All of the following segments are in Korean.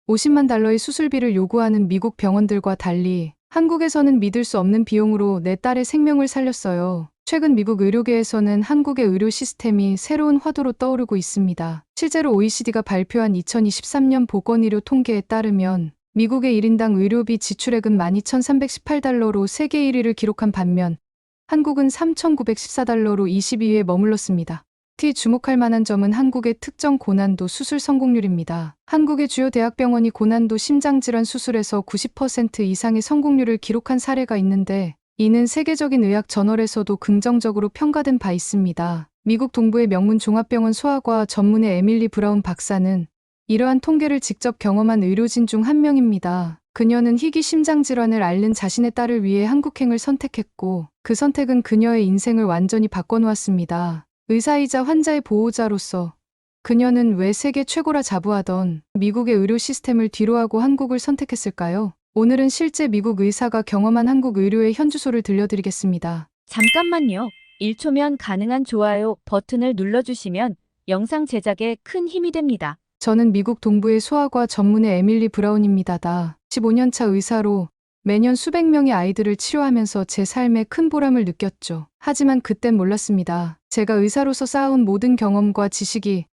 50만 달러의 수술비를 요구하는 미국 병원들과 달리 한국에서는 믿을 수 없는 비용으로 내 딸의 생명을 살렸어요. 최근 미국 의료계에서는 한국의 의료 시스템이 새로운 화두로 떠오르고 있습니다. 실제로 OECD가 발표한 2023년 보건의료 통계에 따르면 미국의 1인당 의료비 지출액은 12,318달러로 세계 1위를 기록한 반면 한국은 3,914달러로 22위에 머물렀습니다. 특히 주목할 만한 점은 한국의 특정 고난도 수술 성공률입니다. 한국의 주요 대학병원이 고난도 심장질환 수술에서 90% 이상의 성공률을 기록한 사례가 있는데 이는 세계적인 의학 저널에서도 긍정적으로 평가된 바 있습니다. 미국 동부의 명문 종합병원 소아과 전문의 에밀리 브라운 박사는 이러한 통계를 직접 경험한 의료진 중 한 명입니다. 그녀는 희귀 심장질환을 앓는 자신의 딸을 위해 한국행을 선택했고 그 선택은 그녀의 인생을 완전히 바꿔놓았습니다. 의사이자 환자의 보호자로서 그녀는 왜 세계 최고라 자부하던 미국의 의료 시스템을 뒤로하고 한국을 선택했을까요? 오늘은 실제 미국 의사가 경험한 한국 의료의 현주소를 들려드리겠습니다. 잠깐만요. 1초면 가능한 좋아요 버튼을 눌러주시면 영상 제작에 큰 힘이 됩니다. 저는 미국 동부의 소아과 전문의 에밀리 브라운입니다. 15년차 의사로 매년 수백 명의 아이들을 치료하면서 제 삶에 큰 보람을 느꼈죠. 하지만 그땐 몰랐습니다. 제가 의사로서 쌓아온 모든 경험과 지식이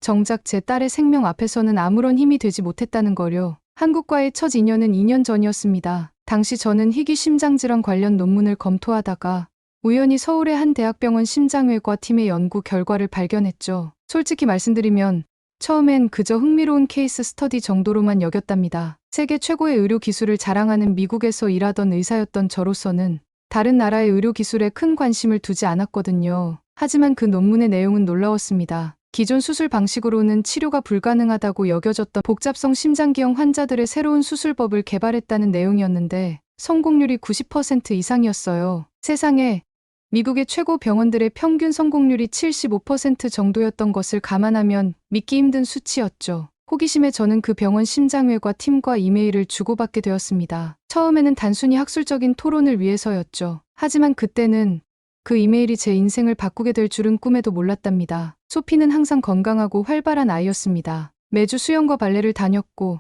정작 제 딸의 생명 앞에서는 아무런 힘이 되지 못했다는 거요. 한국과의 첫 인연은 2년 전이었습니다. 당시 저는 희귀 심장질환 관련 논문을 검토하다가 우연히 서울의 한 대학병원 심장외과 팀의 연구 결과를 발견했죠. 솔직히 말씀드리면 처음엔 그저 흥미로운 케이스 스터디 정도로만 여겼답니다. 세계 최고의 의료 기술을 자랑하는 미국에서 일하던 의사였던 저로서는 다른 나라의 의료 기술에 큰 관심을 두지 않았거든요. 하지만 그 논문의 내용은 놀라웠습니다. 기존 수술 방식으로는 치료가 불가능하다고 여겨졌던 복잡성 심장기형 환자들의 새로운 수술법을 개발했다는 내용이었는데 성공률이 90% 이상이었어요. 세상에 미국의 최고 병원들의 평균 성공률이 75% 정도였던 것을 감안하면 믿기 힘든 수치였죠. 호기심에 저는 그 병원 심장외과 팀과 이메일을 주고받게 되었습니다. 처음에는 단순히 학술적인 토론을 위해서였죠. 하지만 그때는 그 이메일이 제 인생을 바꾸게 될 줄은 꿈에도 몰랐답니다. 소피는 항상 건강하고 활발한 아이였습니다. 매주 수영과 발레를 다녔고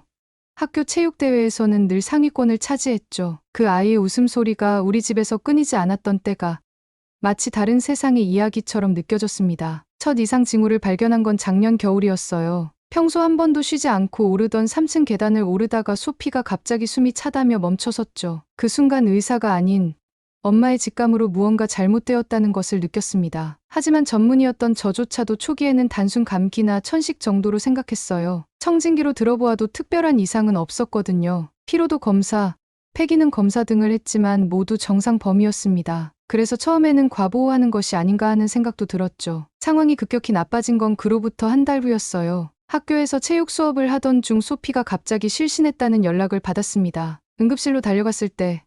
학교 체육대회에서는 늘 상위권을 차지했죠. 그 아이의 웃음소리가 우리 집에서 끊이지 않았던 때가 마치 다른 세상의 이야기처럼 느껴졌습니다. 첫 이상 징후를 발견한 건 작년 겨울이었어요. 평소 한 번도 쉬지 않고 오르던 3층 계단을 오르다가 소피가 갑자기 숨이 차다며 멈춰섰죠. 그 순간 의사가 아닌 엄마의 직감으로 무언가 잘못되었다는 것을 느꼈습니다. 하지만 전문의였던 저조차도 초기에는 단순 감기나 천식 정도로 생각했어요. 청진기로 들어보아도 특별한 이상은 없었거든요. 피로도 검사, 폐기능 검사 등을 했지만 모두 정상 범위였습니다. 그래서 처음에는 과보호하는 것이 아닌가 하는 생각도 들었죠. 상황이 급격히 나빠진 건 그로부터 한 달 후였어요. 학교에서 체육 수업을 하던 중 소피가 갑자기 실신했다는 연락을 받았습니다. 응급실로 달려갔을 때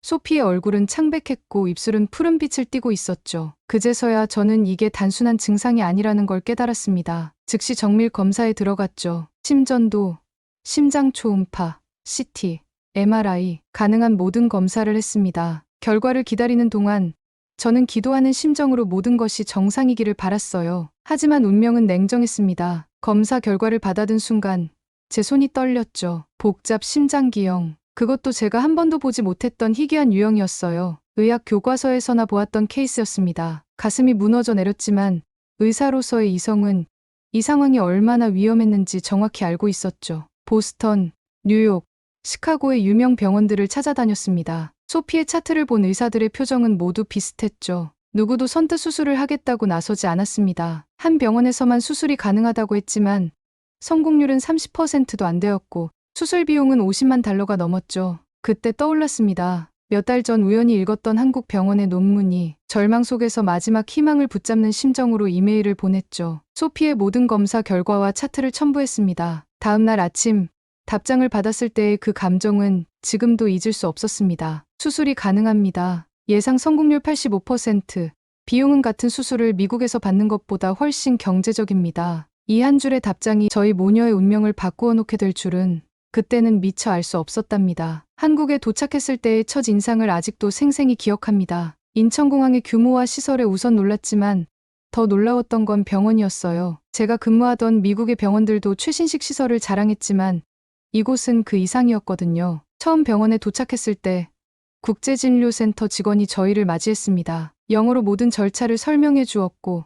소피의 얼굴은 창백했고 입술은 푸른빛을 띠고 있었죠. 그제서야 저는 이게 단순한 증상이 아니라는 걸 깨달았습니다. 즉시 정밀 검사에 들어갔죠. 심전도, 심장 초음파, CT, MRI, 가능한 모든 검사를 했습니다. 결과를 기다리는 동안 저는 기도하는 심정으로 모든 것이 정상이기를 바랐어요. 하지만 운명은 냉정했습니다. 검사 결과를 받아든 순간 제 손이 떨렸죠. 복잡 심장기형. 그것도 제가 한 번도 보지 못했던 희귀한 유형이었어요. 의학 교과서에서나 보았던 케이스였습니다. 가슴이 무너져 내렸지만 의사로서의 이성은 이 상황이 얼마나 위험했는지 정확히 알고 있었죠. 보스턴, 뉴욕, 시카고의 유명 병원들을 찾아다녔습니다. 소피의 차트를 본 의사들의 표정은 모두 비슷했죠. 누구도 선뜻 수술을 하겠다고 나서지 않았습니다. 한 병원에서만 수술이 가능하다고 했지만 성공률은 30%도 안 되었고 수술 비용은 50만 달러가 넘었죠. 그때 떠올랐습니다. 몇 달 전 우연히 읽었던 한국 병원의 논문이 절망 속에서 마지막 희망을 붙잡는 심정으로 이메일을 보냈죠. 소피의 모든 검사 결과와 차트를 첨부했습니다. 다음 날 아침 답장을 받았을 때의 그 감정은 지금도 잊을 수 없었습니다. 수술이 가능합니다. 예상 성공률 85%. 비용은 같은 수술을 미국에서 받는 것보다 훨씬 경제적입니다. 이 한 줄의 답장이 저희 모녀의 운명을 바꾸어 놓게 될 줄은 그때는 미처 알 수 없었답니다. 한국에 도착했을 때의 첫 인상을 아직도 생생히 기억합니다. 인천공항의 규모와 시설에 우선 놀랐지만 더 놀라웠던 건 병원이었어요. 제가 근무하던 미국의 병원들도 최신식 시설을 자랑했지만 이곳은 그 이상이었거든요. 처음 병원에 도착했을 때 국제진료센터 직원이 저희를 맞이했습니다. 영어로 모든 절차를 설명해 주었고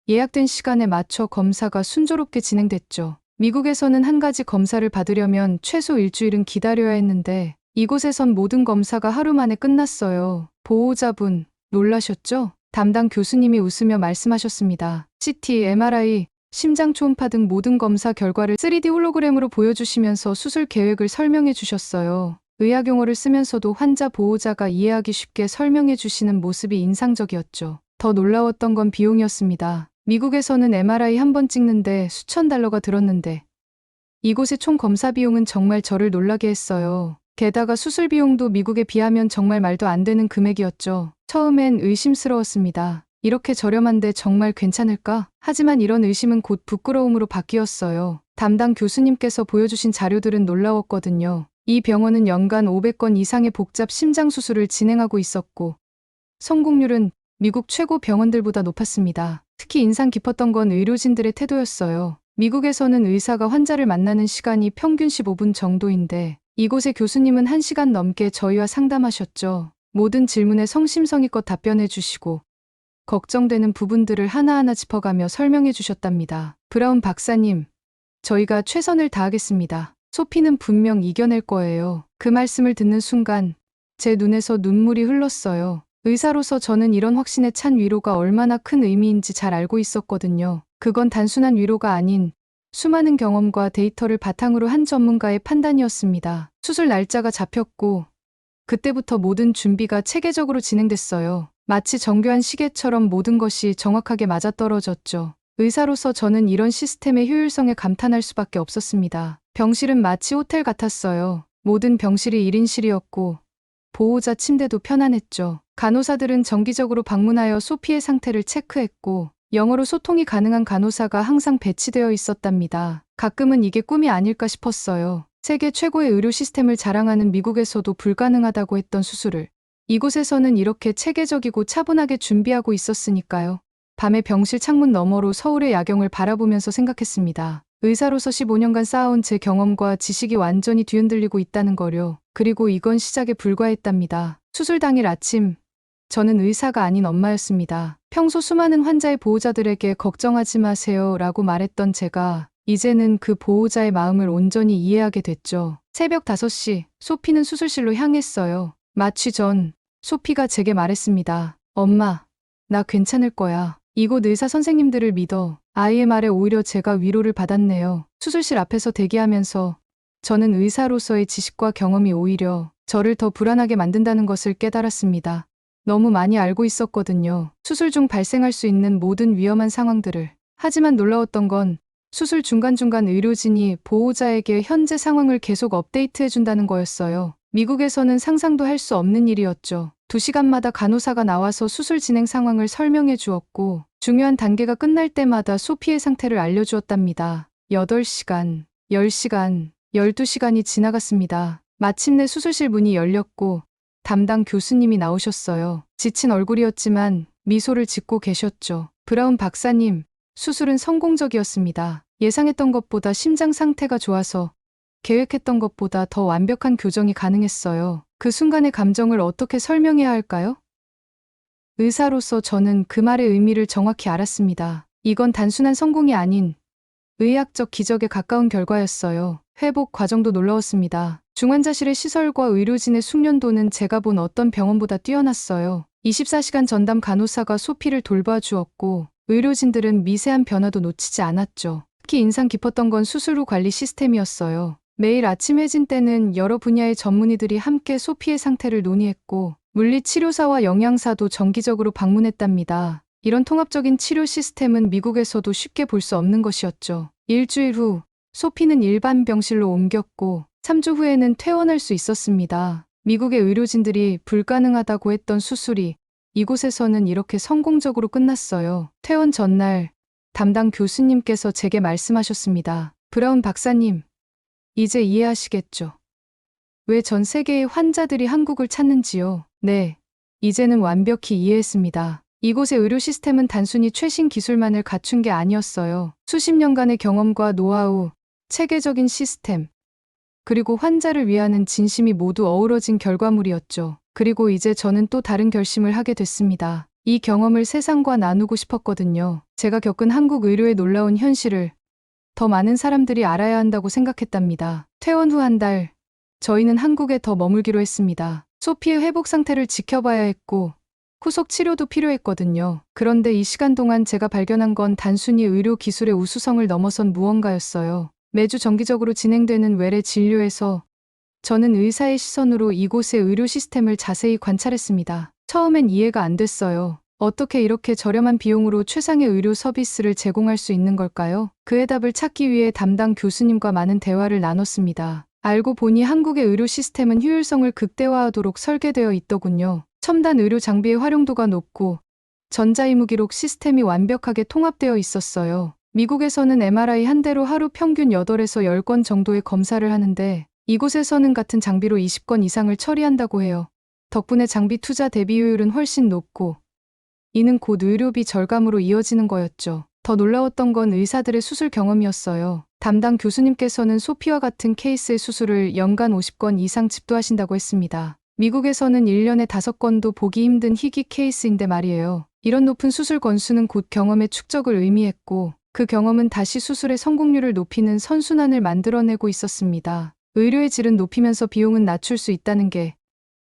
예약된 시간에 맞춰 검사가 순조롭게 진행됐죠. 미국에서는 한 가지 검사를 받으려면 최소 일주일은 기다려야 했는데 이곳에선 모든 검사가 하루 만에 끝났어요. 보호자분, 놀라셨죠? 담당 교수님이 웃으며 말씀하셨습니다. CT, MRI, 심장 초음파 등 모든 검사 결과를 3D 홀로그램으로 보여주시면서 수술 계획을 설명해 주셨어요. 의학 용어를 쓰면서도 환자 보호자가 이해하기 쉽게 설명해 주시는 모습이 인상적이었죠. 더 놀라웠던 건 비용이었습니다. 미국에서는 MRI 한 번 찍는데 수천 달러가 들었는데 이곳의 총 검사 비용은 정말 저를 놀라게 했어요. 게다가 수술 비용도 미국에 비하면 정말 말도 안 되는 금액이었죠. 처음엔 의심스러웠습니다. 이렇게 저렴한데 정말 괜찮을까? 하지만 이런 의심은 곧 부끄러움으로 바뀌었어요. 담당 교수님께서 보여주신 자료들은 놀라웠거든요. 이 병원은 연간 500건 이상의 복잡 심장 수술을 진행하고 있었고 성공률은 미국 최고 병원들보다 높았습니다. 특히 인상 깊었던 건 의료진들의 태도였어요. 미국에서는 의사가 환자를 만나는 시간이 평균 15분 정도인데 이곳의 교수님은 1시간 넘게 저희와 상담하셨죠. 모든 질문에 성심성의껏 답변해 주시고 걱정되는 부분들을 하나하나 짚어가며 설명해 주셨답니다. 브라운 박사님, 저희가 최선을 다하겠습니다. 소피는 분명 이겨낼 거예요. 그 말씀을 듣는 순간 제 눈에서 눈물이 흘렀어요. 의사로서 저는 이런 확신에 찬 위로가 얼마나 큰 의미인지 잘 알고 있었거든요. 그건 단순한 위로가 아닌 수많은 경험과 데이터를 바탕으로 한 전문가의 판단이었습니다. 수술 날짜가 잡혔고 그때부터 모든 준비가 체계적으로 진행됐어요. 마치 정교한 시계처럼 모든 것이 정확하게 맞아떨어졌죠. 의사로서 저는 이런 시스템의 효율성에 감탄할 수밖에 없었습니다. 병실은 마치 호텔 같았어요. 모든 병실이 1인실이었고 보호자 침대도 편안했죠. 간호사들은 정기적으로 방문하여 소피의 상태를 체크했고 영어로 소통이 가능한 간호사가 항상 배치되어 있었답니다. 가끔은 이게 꿈이 아닐까 싶었어요. 세계 최고의 의료 시스템을 자랑하는 미국에서도 불가능하다고 했던 수술을 이곳에서는 이렇게 체계적이고 차분하게 준비하고 있었으니까요. 밤에 병실 창문 너머로 서울의 야경을 바라보면서 생각했습니다. 의사로서 15년간 쌓아온 제 경험과 지식이 완전히 뒤흔들리고 있다는 거요. 그리고 이건 시작에 불과했답니다. 수술 당일 아침, 저는 의사가 아닌 엄마였습니다. 평소 수많은 환자의 보호자들에게 걱정하지 마세요 라고 말했던 제가 이제는 그 보호자의 마음을 온전히 이해하게 됐죠. 새벽 5시, 소피는 수술실로 향했어요. 마취 전, 소피가 제게 말했습니다. 엄마, 나 괜찮을 거야. 이곳 의사 선생님들을 믿어. 아이의 말에 오히려 제가 위로를 받았네요. 수술실 앞에서 대기하면서 저는 의사로서의 지식과 경험이 오히려 저를 더 불안하게 만든다는 것을 깨달았습니다. 너무 많이 알고 있었거든요. 수술 중 발생할 수 있는 모든 위험한 상황들을. 하지만 놀라웠던 건 수술 중간중간 의료진이 보호자에게 현재 상황을 계속 업데이트해준다는 거였어요. 미국에서는 상상도 할 수 없는 일이었죠. 2시간마다 간호사가 나와서 수술 진행 상황을 설명해 주었고 중요한 단계가 끝날 때마다 소피의 상태를 알려주었답니다. 8시간, 10시간, 12시간이 지나갔습니다. 마침내 수술실 문이 열렸고 담당 교수님이 나오셨어요. 지친 얼굴이었지만 미소를 짓고 계셨죠. 브라운 박사님, 수술은 성공적이었습니다. 예상했던 것보다 심장 상태가 좋아서 계획했던 것보다 더 완벽한 교정이 가능했어요. 그 순간의 감정을 어떻게 설명해야 할까요? 의사로서 저는 그 말의 의미를 정확히 알았습니다. 이건 단순한 성공이 아닌 의학적 기적에 가까운 결과였어요. 회복 과정도 놀라웠습니다. 중환자실의 시설과 의료진의 숙련도는 제가 본 어떤 병원보다 뛰어났어요. 24시간 전담 간호사가 소피를 돌봐주었고 의료진들은 미세한 변화도 놓치지 않았죠. 특히 인상 깊었던 건 수술 후 관리 시스템이었어요. 매일 아침 해진 때는 여러 분야의 전문의들이 함께 소피의 상태를 논의했고 물리치료사와 영양사도 정기적으로 방문했답니다. 이런 통합적인 치료 시스템은 미국에서도 쉽게 볼 수 없는 것이었죠. 일주일 후 소피는 일반 병실로 옮겼고 3주 후에는 퇴원할 수 있었습니다. 미국의 의료진들이 불가능하다고 했던 수술이 이곳에서는 이렇게 성공적으로 끝났어요. 퇴원 전날 담당 교수님께서 제게 말씀하셨습니다. 브라운 박사님, 이제 이해하시겠죠? 왜 전 세계의 환자들이 한국을 찾는지요? 네, 이제는 완벽히 이해했습니다. 이곳의 의료 시스템은 단순히 최신 기술만을 갖춘 게 아니었어요. 수십 년간의 경험과 노하우, 체계적인 시스템, 그리고 환자를 위하는 진심이 모두 어우러진 결과물이었죠. 그리고 이제 저는 또 다른 결심을 하게 됐습니다. 이 경험을 세상과 나누고 싶었거든요. 제가 겪은 한국 의료의 놀라운 현실을 더 많은 사람들이 알아야 한다고 생각했답니다. 퇴원 후 한 달, 저희는 한국에 더 머물기로 했습니다. 소피의 회복 상태를 지켜봐야 했고, 후속 치료도 필요했거든요. 그런데 이 시간 동안 제가 발견한 건 단순히 의료 기술의 우수성을 넘어선 무언가였어요. 매주 정기적으로 진행되는 외래 진료에서 저는 의사의 시선으로 이곳의 의료 시스템을 자세히 관찰했습니다. 처음엔 이해가 안 됐어요. 어떻게 이렇게 저렴한 비용으로 최상의 의료 서비스를 제공할 수 있는 걸까요? 그의 답을 찾기 위해 담당 교수님과 많은 대화를 나눴습니다. 알고 보니 한국의 의료 시스템은 효율성을 극대화하도록 설계되어 있더군요. 첨단 의료 장비의 활용도가 높고 전자의무기록 시스템이 완벽하게 통합되어 있었어요. 미국에서는 MRI 한 대로 하루 평균 8에서 10건 정도의 검사를 하는데 이곳에서는 같은 장비로 20건 이상을 처리한다고 해요. 덕분에 장비 투자 대비 효율은 훨씬 높고 이는 곧 의료비 절감으로 이어지는 거였죠. 더 놀라웠던 건 의사들의 수술 경험이었어요. 담당 교수님께서는 소피와 같은 케이스의 수술을 연간 50건 이상 집도하신다고 했습니다. 미국에서는 1년에 5건도 보기 힘든 희귀 케이스인데 말이에요. 이런 높은 수술 건수는 곧 경험의 축적을 의미했고 그 경험은 다시 수술의 성공률을 높이는 선순환을 만들어내고 있었습니다. 의료의 질은 높이면서 비용은 낮출 수 있다는 게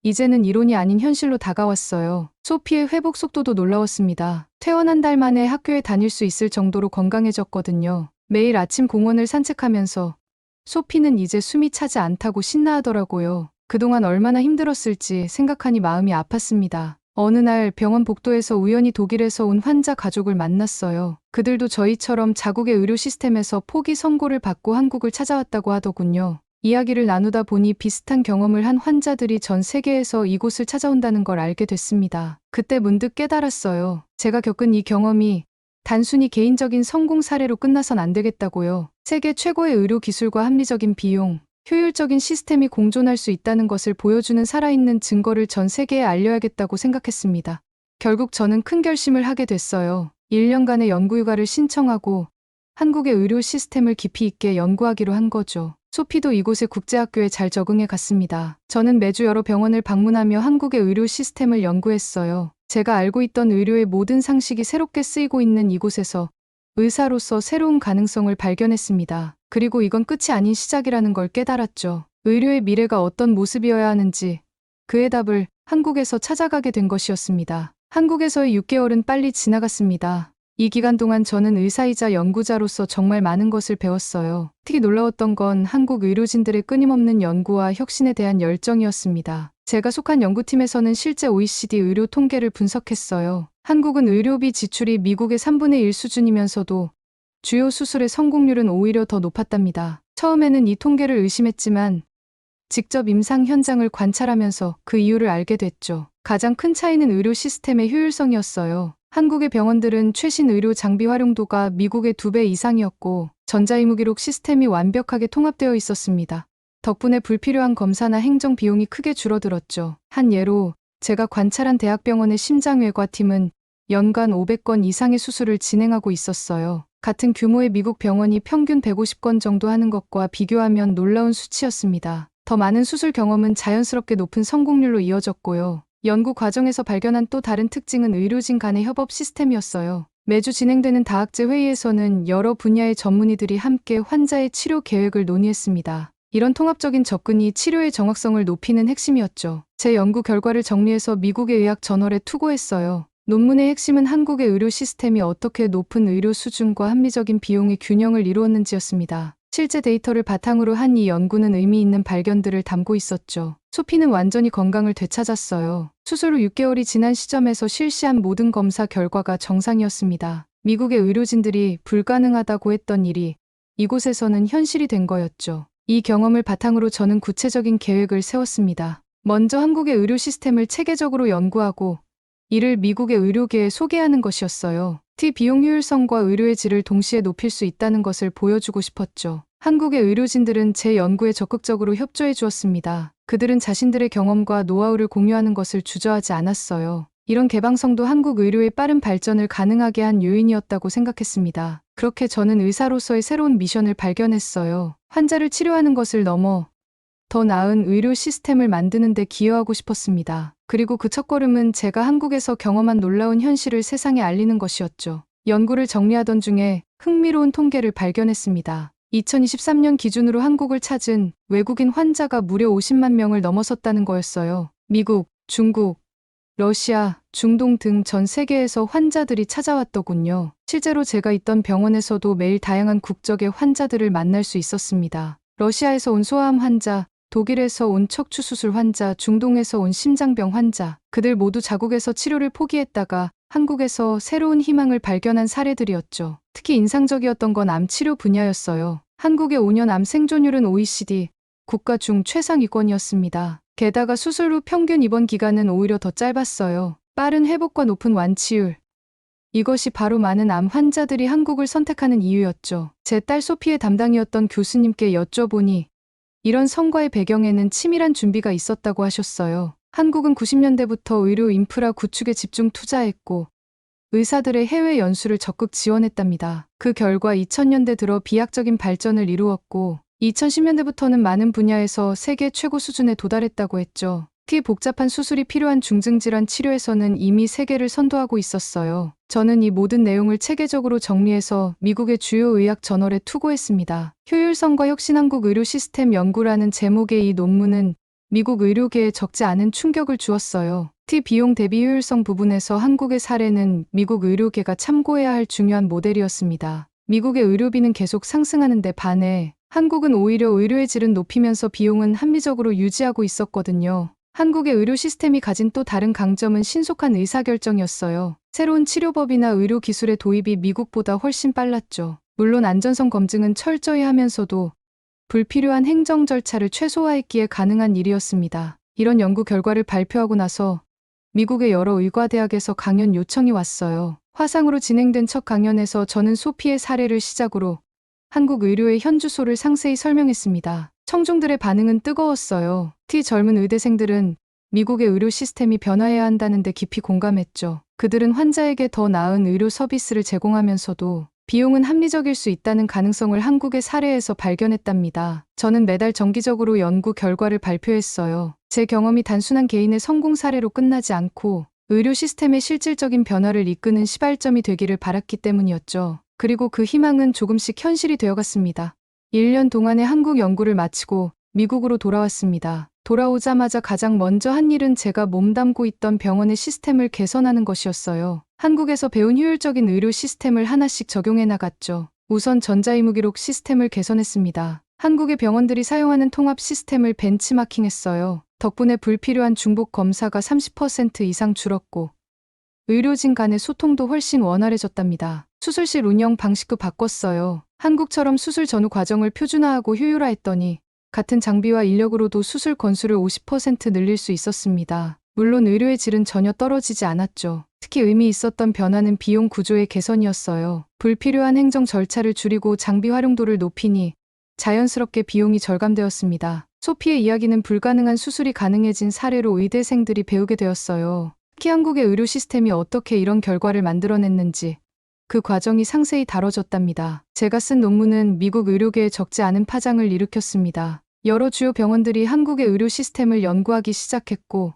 이제는 이론이 아닌 현실로 다가왔어요. 소피의 회복 속도도 놀라웠습니다. 퇴원 한 달 만에 학교에 다닐 수 있을 정도로 건강해졌거든요. 매일 아침 공원을 산책하면서 소피는 이제 숨이 차지 않다고 신나하더라고요. 그동안 얼마나 힘들었을지 생각하니 마음이 아팠습니다. 어느 날 병원 복도에서 우연히 독일에서 온 환자 가족을 만났어요. 그들도 저희처럼 자국의 의료 시스템에서 포기 선고를 받고 한국을 찾아왔다고 하더군요. 이야기를 나누다 보니 비슷한 경험을 한 환자들이 전 세계에서 이곳을 찾아온다는 걸 알게 됐습니다. 그때 문득 깨달았어요. 제가 겪은 이 경험이 단순히 개인적인 성공 사례로 끝나선 안 되겠다고요. 세계 최고의 의료 기술과 합리적인 비용, 효율적인 시스템이 공존할 수 있다는 것을 보여주는 살아있는 증거를 전 세계에 알려야겠다고 생각했습니다. 결국 저는 큰 결심을 하게 됐어요. 1년간의 연구휴가를 신청하고 한국의 의료 시스템을 깊이 있게 연구하기로 한 거죠. 소피도 이곳의 국제학교에 잘 적응해 갔습니다. 저는 매주 여러 병원을 방문하며 한국의 의료 시스템을 연구했어요. 제가 알고 있던 의료의 모든 상식이 새롭게 쓰이고 있는 이곳에서 의사로서 새로운 가능성을 발견했습니다. 그리고 이건 끝이 아닌 시작이라는 걸 깨달았죠. 의료의 미래가 어떤 모습이어야 하는지 그의 답을 한국에서 찾아가게 된 것이었습니다. 한국에서의 6개월은 빨리 지나갔습니다. 이 기간 동안 저는 의사이자 연구자로서 정말 많은 것을 배웠어요. 특히 놀라웠던 건 한국 의료진들의 끊임없는 연구와 혁신에 대한 열정이었습니다. 제가 속한 연구팀에서는 실제 OECD 의료 통계를 분석했어요. 한국은 의료비 지출이 미국의 3분의 1 수준이면서도 주요 수술의 성공률은 오히려 더 높았답니다. 처음에는 이 통계를 의심했지만 직접 임상 현장을 관찰하면서 그 이유를 알게 됐죠. 가장 큰 차이는 의료 시스템의 효율성이었어요. 한국의 병원들은 최신 의료 장비 활용도가 미국의 2배 이상이었고 전자의무기록 시스템이 완벽하게 통합되어 있었습니다. 덕분에 불필요한 검사나 행정 비용이 크게 줄어들었죠. 한 예로 제가 관찰한 대학병원의 심장외과팀은 연간 500건 이상의 수술을 진행하고 있었어요. 같은 규모의 미국 병원이 평균 150건 정도 하는 것과 비교하면 놀라운 수치였습니다. 더 많은 수술 경험은 자연스럽게 높은 성공률로 이어졌고요. 연구 과정에서 발견한 또 다른 특징은 의료진 간의 협업 시스템이었어요. 매주 진행되는 다학제 회의에서는 여러 분야의 전문의들이 함께 환자의 치료 계획을 논의했습니다. 이런 통합적인 접근이 치료의 정확성을 높이는 핵심이었죠. 제 연구 결과를 정리해서 미국의 의학 저널에 투고했어요. 논문의 핵심은 한국의 의료 시스템이 어떻게 높은 의료 수준과 합리적인 비용의 균형을 이루었는지였습니다. 실제 데이터를 바탕으로 한 이 연구는 의미 있는 발견들을 담고 있었죠. 소피는 완전히 건강을 되찾았어요. 수술 후 6개월이 지난 시점에서 실시한 모든 검사 결과가 정상이었습니다. 미국의 의료진들이 불가능하다고 했던 일이 이곳에서는 현실이 된 거였죠. 이 경험을 바탕으로 저는 구체적인 계획을 세웠습니다. 먼저 한국의 의료 시스템을 체계적으로 연구하고 이를 미국의 의료계에 소개하는 것이었어요. 비용 효율성과 의료의 질을 동시에 높일 수 있다는 것을 보여주고 싶었죠. 한국의 의료진들은 제 연구에 적극적으로 협조해 주었습니다. 그들은 자신들의 경험과 노하우를 공유하는 것을 주저하지 않았어요. 이런 개방성도 한국 의료의 빠른 발전을 가능하게 한 요인이었다고 생각했습니다. 그렇게 저는 의사로서의 새로운 미션을 발견했어요. 환자를 치료하는 것을 넘어 더 나은 의료 시스템을 만드는 데 기여하고 싶었습니다. 그리고 그 첫걸음은 제가 한국에서 경험한 놀라운 현실을 세상에 알리는 것이었죠. 연구를 정리하던 중에 흥미로운 통계를 발견했습니다. 2023년 기준으로 한국을 찾은 외국인 환자가 무려 50만 명을 넘어섰다는 거였어요. 미국, 중국, 러시아, 중동 등 전 세계에서 환자들이 찾아왔더군요. 실제로 제가 있던 병원에서도 매일 다양한 국적의 환자들을 만날 수 있었습니다. 러시아에서 온 소아암 환자, 독일에서 온 척추 수술 환자, 중동에서 온 심장병 환자, 그들 모두 자국에서 치료를 포기했다가 한국에서 새로운 희망을 발견한 사례들이었죠. 특히 인상적이었던 건 암 치료 분야였어요. 한국의 5년 암 생존율은 OECD 국가 중 최상위권이었습니다. 게다가 수술 후 평균 입원 기간은 오히려 더 짧았어요. 빠른 회복과 높은 완치율. 이것이 바로 많은 암 환자들이 한국을 선택하는 이유였죠. 제 딸 소피의 담당이었던 교수님께 여쭤보니 이런 성과의 배경에는 치밀한 준비가 있었다고 하셨어요. 한국은 90년대부터 의료 인프라 구축에 집중 투자했고 의사들의 해외 연수를 적극 지원했답니다. 그 결과 2000년대 들어 비약적인 발전을 이루었고 2010년대부터는 많은 분야에서 세계 최고 수준에 도달했다고 했죠. 특히 복잡한 수술이 필요한 중증질환 치료에서는 이미 세계를 선도하고 있었어요. 저는 이 모든 내용을 체계적으로 정리해서 미국의 주요 의학 저널에 투고했습니다. 효율성과 혁신 한국 의료 시스템 연구라는 제목의 이 논문은 미국 의료계에 적지 않은 충격을 주었어요. 특히 비용 대비 효율성 부분에서 한국의 사례는 미국 의료계가 참고해야 할 중요한 모델이었습니다. 미국의 의료비는 계속 상승하는 데 반해 한국은 오히려 의료의 질은 높이면서 비용은 합리적으로 유지하고 있었거든요. 한국의 의료 시스템이 가진 또 다른 강점은 신속한 의사결정이었어요. 새로운 치료법이나 의료 기술의 도입이 미국보다 훨씬 빨랐죠. 물론 안전성 검증은 철저히 하면서도 불필요한 행정 절차를 최소화했기에 가능한 일이었습니다. 이런 연구 결과를 발표하고 나서 미국의 여러 의과대학에서 강연 요청이 왔어요. 화상으로 진행된 첫 강연에서 저는 소피의 사례를 시작으로 한국 의료의 현주소를 상세히 설명했습니다. 청중들의 반응은 뜨거웠어요. 특히 젊은 의대생들은 미국의 의료 시스템이 변화해야 한다는 데 깊이 공감했죠. 그들은 환자에게 더 나은 의료 서비스를 제공하면서도 비용은 합리적일 수 있다는 가능성을 한국의 사례에서 발견했답니다. 저는 매달 정기적으로 연구 결과를 발표했어요. 제 경험이 단순한 개인의 성공 사례로 끝나지 않고 의료 시스템의 실질적인 변화를 이끄는 시발점이 되기를 바랐기 때문이었죠. 그리고 그 희망은 조금씩 현실이 되어갔습니다. 1년 동안의 한국 연구를 마치고 미국으로 돌아왔습니다. 돌아오자마자 가장 먼저 한 일은 제가 몸담고 있던 병원의 시스템을 개선하는 것이었어요. 한국에서 배운 효율적인 의료 시스템을 하나씩 적용해 나갔죠. 우선 전자의무기록 시스템을 개선했습니다. 한국의 병원들이 사용하는 통합 시스템을 벤치마킹했어요. 덕분에 불필요한 중복 검사가 30% 이상 줄었고 의료진 간의 소통도 훨씬 원활해졌답니다. 수술실 운영 방식도 바꿨어요. 한국처럼 수술 전후 과정을 표준화하고 효율화했더니 같은 장비와 인력으로도 수술 건수를 50% 늘릴 수 있었습니다. 물론 의료의 질은 전혀 떨어지지 않았죠. 특히 의미 있었던 변화는 비용 구조의 개선이었어요. 불필요한 행정 절차를 줄이고 장비 활용도를 높이니 자연스럽게 비용이 절감되었습니다. 소피의 이야기는 불가능한 수술이 가능해진 사례로 의대생들이 배우게 되었어요. 특히 한국의 의료 시스템이 어떻게 이런 결과를 만들어냈는지 그 과정이 상세히 다뤄졌답니다. 제가 쓴 논문은 미국 의료계에 적지 않은 파장을 일으켰습니다. 여러 주요 병원들이 한국의 의료 시스템을 연구하기 시작했고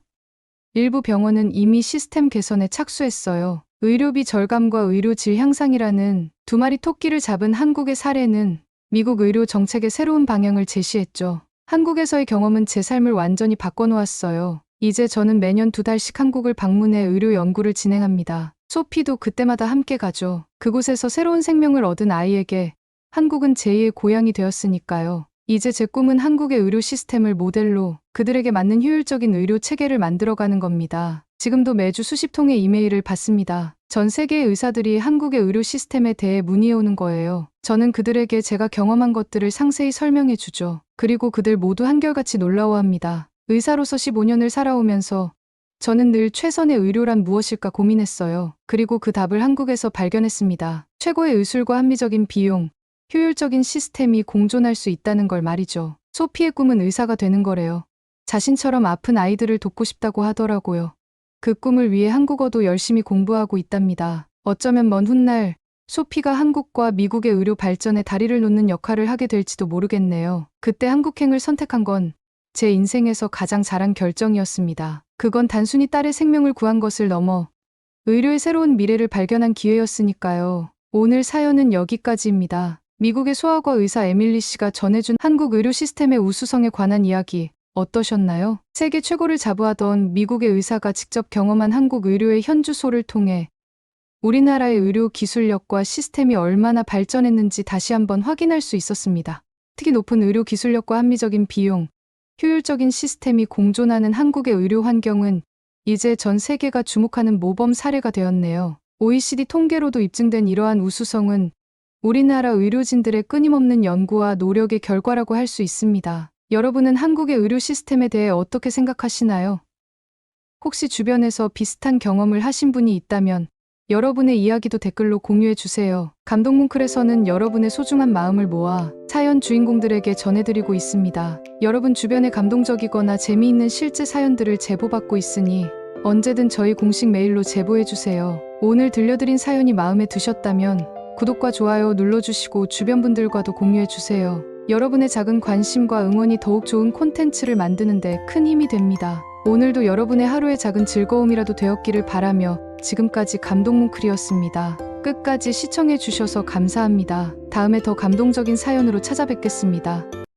일부 병원은 이미 시스템 개선에 착수했어요. 의료비 절감과 의료 질 향상이라는 두 마리 토끼를 잡은 한국의 사례는 미국 의료 정책의 새로운 방향을 제시했죠. 한국에서의 경험은 제 삶을 완전히 바꿔놓았어요. 이제 저는 매년 2달씩 한국을 방문해 의료 연구를 진행합니다. 소피도 그때마다 함께 가죠. 그곳에서 새로운 생명을 얻은 아이에게 한국은 제2의 고향이 되었으니까요. 이제 제 꿈은 한국의 의료 시스템을 모델로 그들에게 맞는 효율적인 의료 체계를 만들어가는 겁니다. 지금도 매주 수십 통의 이메일을 받습니다. 전 세계의 의사들이 한국의 의료 시스템에 대해 문의해오는 거예요. 저는 그들에게 제가 경험한 것들을 상세히 설명해 주죠. 그리고 그들 모두 한결같이 놀라워합니다. 의사로서 15년을 살아오면서 저는 늘 최선의 의료란 무엇일까 고민했어요. 그리고 그 답을 한국에서 발견했습니다. 최고의 의술과 합리적인 비용, 효율적인 시스템이 공존할 수 있다는 걸 말이죠. 소피의 꿈은 의사가 되는 거래요. 자신처럼 아픈 아이들을 돕고 싶다고 하더라고요. 그 꿈을 위해 한국어도 열심히 공부하고 있답니다. 어쩌면 먼 훗날 소피가 한국과 미국의 의료 발전에 다리를 놓는 역할을 하게 될지도 모르겠네요. 그때 한국행을 선택한 건 제 인생에서 가장 잘한 결정이었습니다. 그건 단순히 딸의 생명을 구한 것을 넘어 의료의 새로운 미래를 발견한 기회였으니까요. 오늘 사연은 여기까지입니다. 미국의 소아과 의사 에밀리 씨가 전해준 한국 의료 시스템의 우수성에 관한 이야기 어떠셨나요? 세계 최고를 자부하던 미국의 의사가 직접 경험한 한국 의료의 현주소를 통해 우리나라의 의료 기술력과 시스템이 얼마나 발전했는지 다시 한번 확인할 수 있었습니다. 특히 높은 의료 기술력과 합리적인 비용, 효율적인 시스템이 공존하는 한국의 의료 환경은 이제 전 세계가 주목하는 모범 사례가 되었네요. OECD 통계로도 입증된 이러한 우수성은 우리나라 의료진들의 끊임없는 연구와 노력의 결과라고 할 수 있습니다. 여러분은 한국의 의료 시스템에 대해 어떻게 생각하시나요? 혹시 주변에서 비슷한 경험을 하신 분이 있다면 여러분의 이야기도 댓글로 공유해 주세요. 감동뭉클에서는 여러분의 소중한 마음을 모아 사연 주인공들에게 전해드리고 있습니다. 여러분 주변에 감동적이거나 재미있는 실제 사연들을 제보받고 있으니 언제든 저희 공식 메일로 제보해 주세요. 오늘 들려드린 사연이 마음에 드셨다면 구독과 좋아요 눌러주시고 주변 분들과도 공유해 주세요. 여러분의 작은 관심과 응원이 더욱 좋은 콘텐츠를 만드는 데 큰 힘이 됩니다. 오늘도 여러분의 하루의 작은 즐거움이라도 되었기를 바라며 지금까지 감동뭉클이었습니다. 끝까지 시청해 주셔서 감사합니다. 다음에 더 감동적인 사연으로 찾아뵙겠습니다.